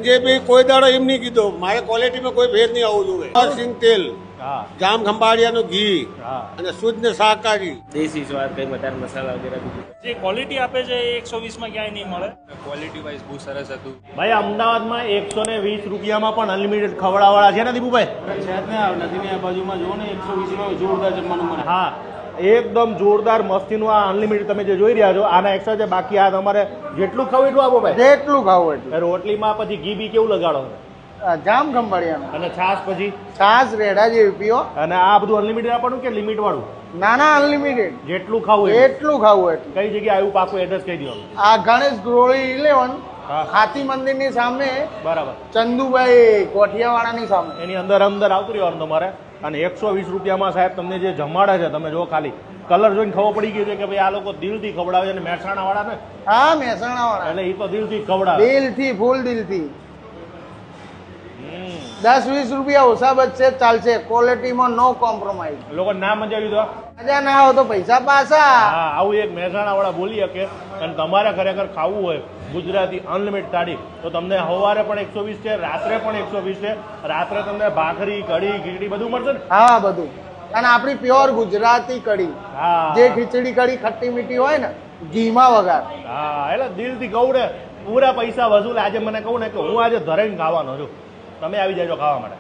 જે ભાઈ કોઈ દાડો એમ નહીં કીધું મારે ક્વોલિટીમાં કોઈ ભેદ નહીં આવવું જોઈએ. સિંગ તેલ, જામ ખંભાળિયાનું ઘી અને શુદ્ધ ને શાકાહારી દેશી સ્વાદ, કઈ વધારે મસાલા વગેરે બીજું જે ક્વોલિટી આપે છે એ 120 માં ક્યાંય નહીં મળે. ક્વોલિટી વાઇઝ બહુ સરસ હતું. ભાઈ અમદાવાદમાં 120 રૂપિયામાં પણ અનલિમિટેડ ખવડાવવાળા છે ને દીપુભાઈ? છે જ ને, નદીની આ બાજુમાં જુઓ ને 120 માં જોરદાર જમવાનું મળે. હા, એકદમ જોરદાર મસ્તીનું આ અનલિમિટેડ તમે જે જોઈ રહ્યા છો આના એક્સ્ટ્રા છે. બાકી આ તમારે જેટલું ખાવું એટલું આપો ભાઈ. જેટલું ખાવું એટલું. રોટલીમાં પછી ઘી બી કેવું લગાડો જામ ખંભાળિયાનું અને છાશ પછી છાશ રેડા જેવી પીઓ. અને આ બધું અનલિમિટેડ આપવાનું કે લિમિટ વાળું? નાના અનલિમિટેડ જેટલું ખાવું એટલું ખાવું એટલું. કઈ જગ્યાએ આવ્યું પાકું એડ્રેસ કહી દો. આ ગણેશ ગ્રોળી 11 હા. હાથી મંદિરની સામે, બરાબર, ચંદુભાઈ કોઠિયાવાડાની સામે. એની અંદર આવતું રહેવાનું તમારે. અને 120 રૂપિયામાં સાહેબ તમને જે જમાડે છે, તમે જો ખાલી કલર જોઈને ખબર પડી ગઈ છે કે ભાઈ આ લોકો દિલથી ખવડાવે છે. અને મહેસાણા વાળા ને, હા મહેસાણા વાળા, એટલે એ તો દિલથી ખવડાવે. દિલથી, ફૂલ દિલથી. 10-20 રૂપિયા ઓછા બચશે ચાલશે. ક્વોલિટીમાં નો કોમ્પ્રોમાઇઝ. લોકો ના મજા લીધો મજા ના આવે તો પૈસા પાછા. હા, આવું એક મહેસાણા વાળા બોલી શકે. અને તમારે ખરેખર ખાવું હોય ગુજરાતી અનલિમિટેડ થાળી તો તમને સવારે પણ 120 છે, રાત્રે પણ 120 છે. રાત્રે તમને ભાખરી, કઢી, ખીચડી બધું મળશે ને? હા, બધું. અને આપણી પ્યોર ગુજરાતી કઢી, હા, જે ખીચડી કઢી ખટ્ટી મીઠી હોય ને, ઘીમાં વઘાર. હા, એટલે દિલથી કહું ને, પૂરા પૈસા વસૂલ. આજે મને કહું ને કે હું આજે ધરાઈને ખાવાનો છું, તમે આવી જાજો ખાવા માટે.